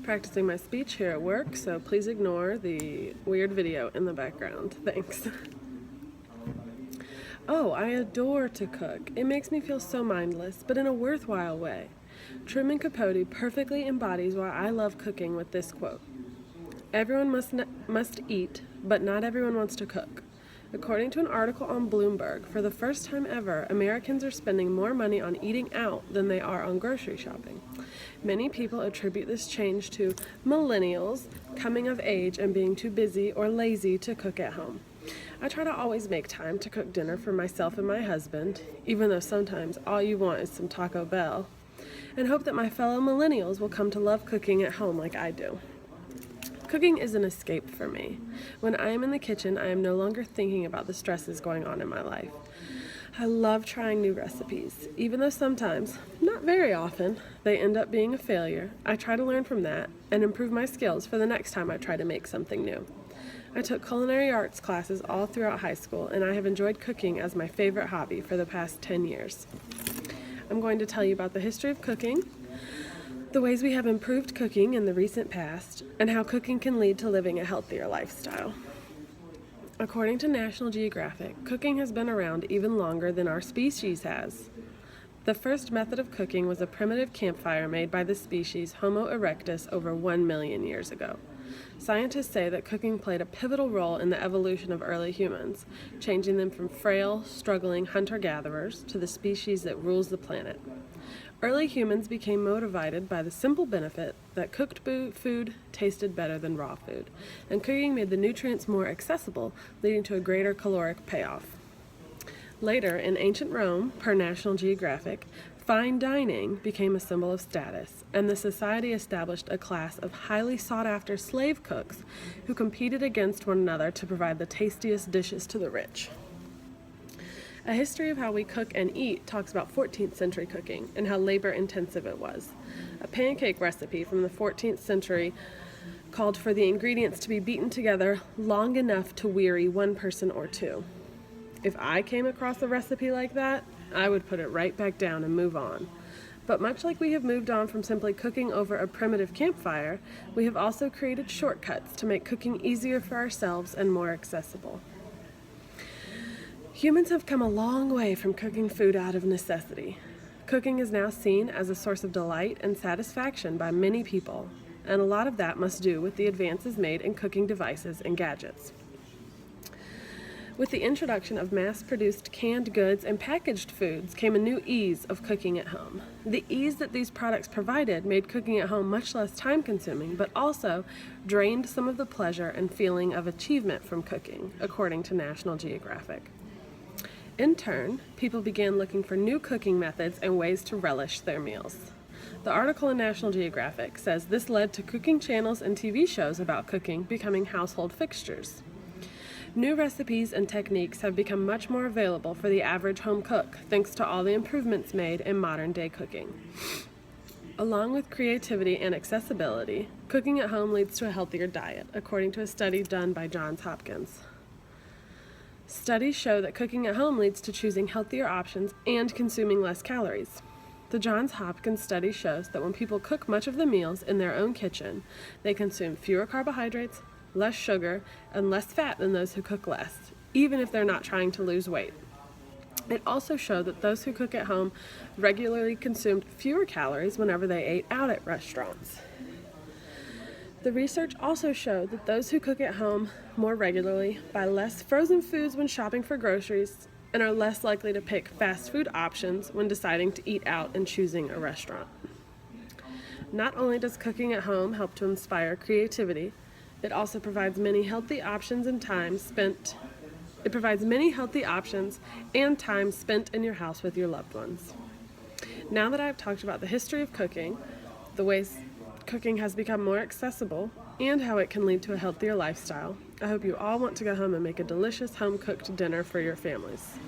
practicing my speech here at work, so please ignore the weird video in the background. Thanks. Oh, I adore to cook. It makes me feel so mindless, but in a worthwhile way. Truman Capote perfectly embodies why I love cooking with this quote. Everyone must eat, but not everyone wants to cook. According to an article on Bloomberg, for the first time ever, Americans are spending more money on eating out than they are on grocery shopping. Many people attribute this change to millennials coming of age and being too busy or lazy to cook at home. I try to always make time to cook dinner for myself and my husband, even though sometimes all you want is some Taco Bell, and hope that my fellow millennials will come to love cooking at home like I do. Cooking is an escape for me. When I am in the kitchen, I am no longer thinking about the stresses going on in my life. I love trying new recipes, even though sometimes, not very often, they end up being a failure. I try to learn from that and improve my skills for the next time I try to make something new. I took culinary arts classes all throughout high school, and I have enjoyed cooking as my favorite hobby for the past 10 years. I'm going to tell you about the history of cooking, the ways we have improved cooking in the recent past, and how cooking can lead to living a healthier lifestyle. According to National Geographic, cooking has been around even longer than our species has. The first method of cooking was a primitive campfire made by the species Homo erectus over 1 million years ago. Scientists say that cooking played a pivotal role in the evolution of early humans, changing them from frail, struggling hunter-gatherers to the species that rules the planet. Early humans became motivated by the simple benefit that cooked food tasted better than raw food, and cooking made the nutrients more accessible, leading to a greater caloric payoff. Later, in ancient Rome, per National Geographic, fine dining became a symbol of status, and the society established a class of highly sought-after slave cooks who competed against one another to provide the tastiest dishes to the rich. A History of How We Cook and Eat talks about 14th century cooking and how labor-intensive it was. A pancake recipe from the 14th century called for the ingredients to be beaten together long enough to weary one person or two. If I came across a recipe like that, I would put it right back down and move on. But much like we have moved on from simply cooking over a primitive campfire, we have also created shortcuts to make cooking easier for ourselves and more accessible. Humans have come a long way from cooking food out of necessity. Cooking is now seen as a source of delight and satisfaction by many people, and a lot of that must do with the advances made in cooking devices and gadgets. With the introduction of mass-produced canned goods and packaged foods came a new ease of cooking at home. The ease that these products provided made cooking at home much less time-consuming, but also drained some of the pleasure and feeling of achievement from cooking, according to National Geographic. In turn, people began looking for new cooking methods and ways to relish their meals. The article in National Geographic says this led to cooking channels and TV shows about cooking becoming household fixtures. New recipes and techniques have become much more available for the average home cook, thanks to all the improvements made in modern-day cooking. Along with creativity and accessibility, cooking at home leads to a healthier diet, according to a study done by Johns Hopkins. Studies show that cooking at home leads to choosing healthier options and consuming less calories. The Johns Hopkins study shows that when people cook much of the meals in their own kitchen, they consume fewer carbohydrates, less sugar, and less fat than those who cook less, even if they're not trying to lose weight. It also showed that those who cook at home regularly consumed fewer calories whenever they ate out at restaurants. The research also showed that those who cook at home more regularly buy less frozen foods when shopping for groceries and are less likely to pick fast food options when deciding to eat out and choosing a restaurant. Not only does cooking at home help to inspire creativity, it also provides many healthy options and time spent in your house with your loved ones. Now that I've talked about the history of cooking, the ways cooking has become more accessible, and how it can lead to a healthier lifestyle, I hope you all want to go home and make a delicious home-cooked dinner for your families.